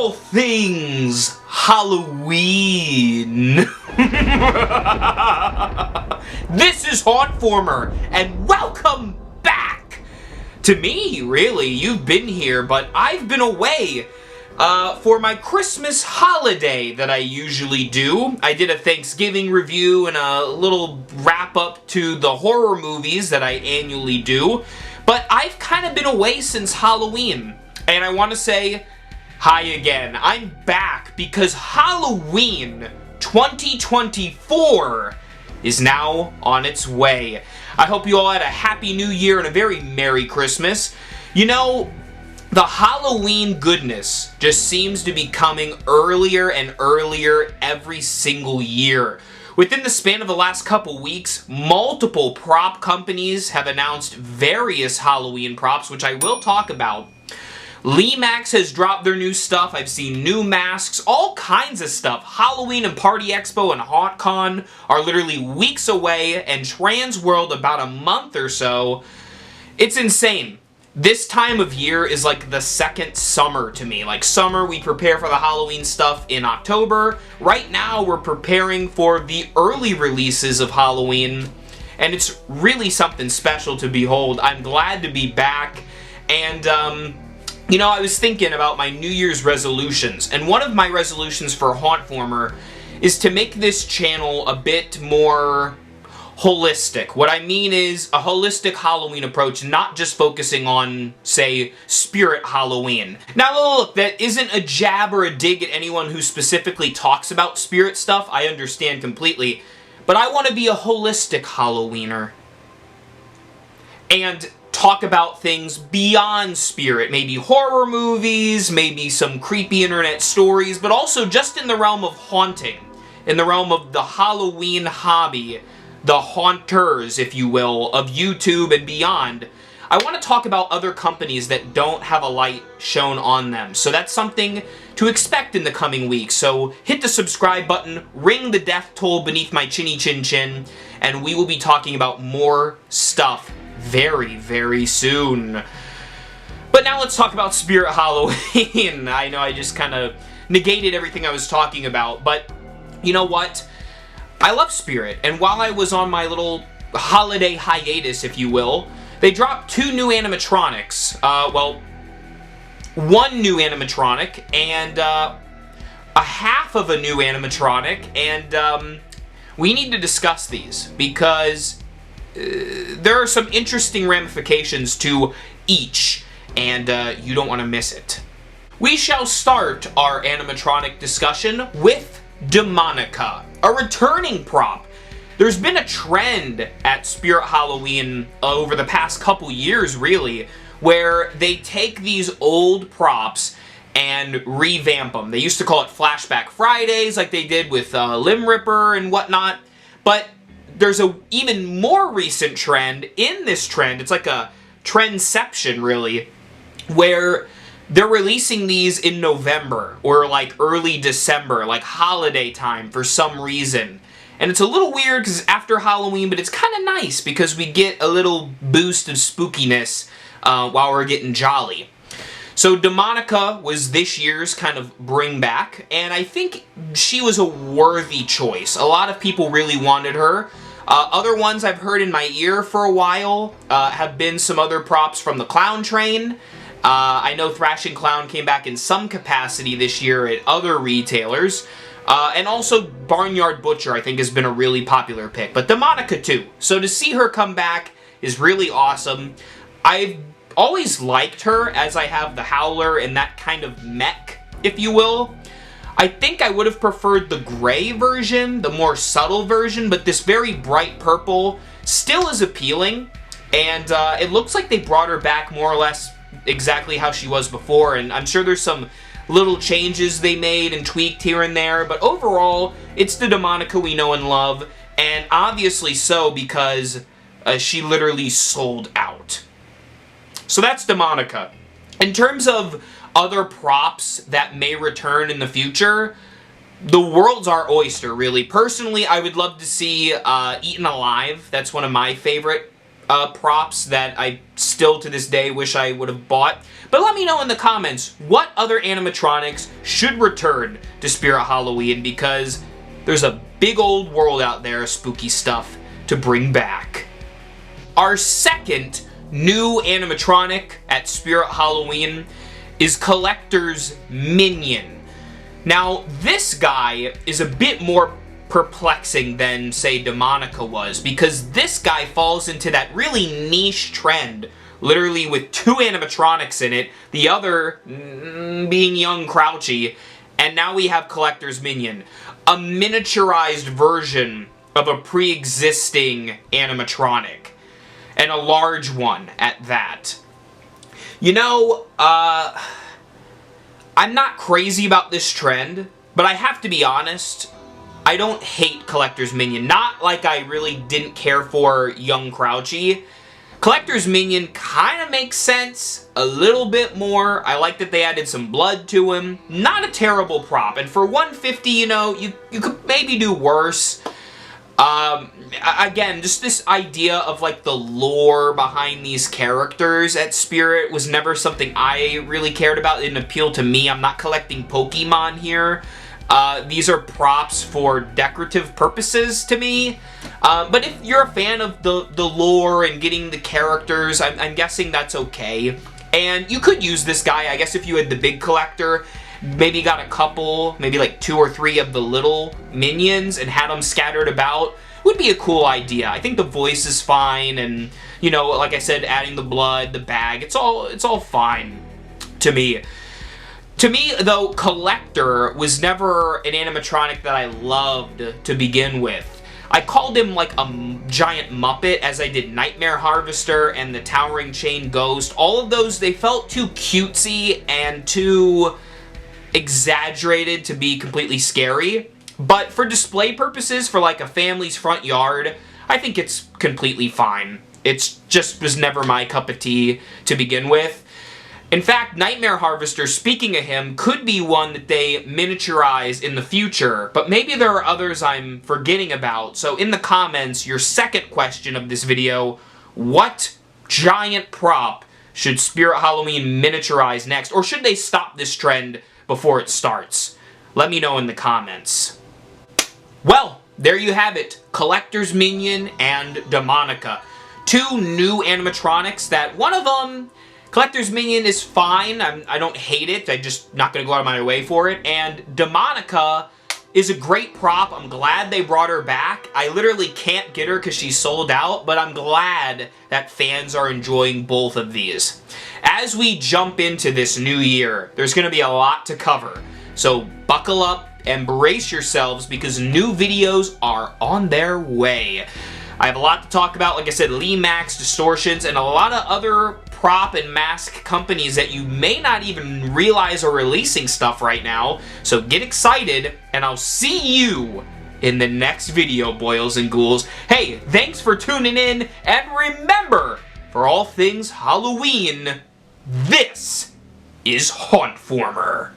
all things Halloween. This is Hauntformer, and welcome back to me, really. You've been here, but I've been away for my Christmas holiday that I usually do. I did a Thanksgiving review and a little wrap-up to the horror movies that I annually do, but I've kind of been away since Halloween, and I want to say hi again. I'm back because Halloween 2024 is now on its way. I hope you all had a happy new year and a very Merry Christmas. You know, the Halloween goodness just seems to be coming earlier and earlier every single year. Within the span of the last couple weeks, multiple prop companies have announced various Halloween props, which I will talk about. Max has dropped their new stuff. I've seen new masks, all kinds of stuff. Halloween and Party Expo and HauntCon are literally weeks away, and Trans World about a month or so. It's insane. This time of year is like the second summer to me. Like summer, we prepare for the Halloween stuff in October. Right now, we're preparing for the early releases of Halloween, and it's really something special to behold. I'm glad to be back, and you know, I was thinking about my New Year's resolutions, and one of my resolutions for Hauntformer is to make this channel a bit more holistic. What I mean is a holistic Halloween approach, not just focusing on, say, Spirit Halloween. Now look, that isn't a jab or a dig at anyone who specifically talks about Spirit stuff. I understand completely. But I want to be a holistic Halloweener and talk about things beyond Spirit. Maybe horror movies, maybe some creepy internet stories, but also just in the realm of haunting, in the realm of the Halloween hobby, the haunters, if you will, of YouTube and beyond. I want to talk about other companies that don't have a light shown on them. So that's something to expect in the coming weeks. So hit the subscribe button, ring the death toll beneath my chinny chin chin, and we will be talking about more stuff very, very soon. But now let's talk about Spirit Halloween. I know I just kind of negated everything I was talking about, but you know what? I love Spirit, and while I was on my little holiday hiatus, if you will, they dropped two new animatronics. Well, one new animatronic and a half of a new animatronic, and we need to discuss these because there are some interesting ramifications to each, and you don't want to miss it. We shall start our animatronic discussion with Demonica, a returning prop. There's been a trend at Spirit Halloween over the past couple years, really, where they take these old props and revamp them. They used to call it Flashback Fridays, like they did with Limb Ripper and whatnot, but there's a even more recent trend in this trend. It's like a trendception, really, where they're releasing these in November or like early December, like holiday time for some reason. And it's a little weird because it's after Halloween, but it's kind of nice because we get a little boost of spookiness while we're getting jolly. So Demonica was this year's kind of bring back, and I think she was a worthy choice. A lot of people really wanted her. Other ones I've heard in my ear for a while have been some other props from the Clown Train. I know Thrashing Clown came back in some capacity this year at other retailers. And also Barnyard Butcher, I think, has been a really popular pick. But Demonica, too. So to see her come back is really awesome. I've always liked her, as I have the Howler and that kind of mech, if you will. I think I would have preferred the gray version, the more subtle version, but this very bright purple still is appealing. And it looks like they brought her back more or less exactly how she was before, and I'm sure there's some little changes they made and tweaked here and there, but overall, it's the Demonica we know and love, and obviously so because she literally sold out. So that's Demonica. In terms of other props that may return in the future, the world's our oyster, really. Personally, I would love to see Eaten Alive. That's one of my favorite props that I still to this day wish I would have bought. But let me know in the comments what other animatronics should return to Spirit Halloween, because there's a big old world out there of spooky stuff to bring back. Our second new animatronic at Spirit Halloween is Collector's Minion. Now, this guy is a bit more perplexing than, say, Demonica was, because this guy falls into that really niche trend, literally with 2 animatronics in it, the other being young Crouchy, and now we have Collector's Minion, a miniaturized version of a pre-existing animatronic, and a large one at that. You know, I'm not crazy about this trend, but I have to be honest, I don't hate Collector's Minion. Not like I really didn't care for young Crouchy. Collector's Minion kind of makes sense a little bit more. I like that they added some blood to him. Not a terrible prop. And for $150, you know, you could maybe do worse. Again, just this idea of like the lore behind these characters at Spirit was never something I really cared about. It didn't appeal to me. I'm not collecting Pokemon here. These are props for decorative purposes to me. But if you're a fan of the lore and getting the characters, I'm guessing that's okay. And you could use this guy, I guess, if you had the big collector, maybe got a couple, maybe like 2 or 3 of the little minions and had them scattered about. Would be a cool idea. I think the voice is fine, and, you know, like I said, adding the blood, the bag, it's all fine to me. To me, though, Collector was never an animatronic that I loved to begin with. I called him like a giant Muppet, as I did Nightmare Harvester and the Towering Chain Ghost. All of those, they felt too cutesy and too exaggerated to be completely scary. But for display purposes, for like a family's front yard, I think it's completely fine. It just was never my cup of tea to begin with. In fact, Nightmare Harvester, speaking of him, could be one that they miniaturize in the future, but maybe there are others I'm forgetting about. So in the comments, your second question of this video, what giant prop should Spirit Halloween miniaturize next? Or should they stop this trend before it starts? Let me know in the comments. Well, there you have it. Collector's Minion and Demonica. 2 new animatronics that one of them, Collector's Minion, is fine. I don't hate it. I'm just not going to go out of my way for it. And Demonica is a great prop. I'm glad they brought her back. I literally can't get her because she's sold out, but I'm glad that fans are enjoying both of these. As we jump into this new year, there's going to be a lot to cover. So buckle up and brace yourselves, because new videos are on their way. I have a lot to talk about, like I said, Max, Distortions, and a lot of other prop and mask companies that you may not even realize are releasing stuff right now. So get excited, and I'll see you in the next video, boils and ghouls. Hey, thanks for tuning in, and remember, for all things Halloween, this is Hauntformer.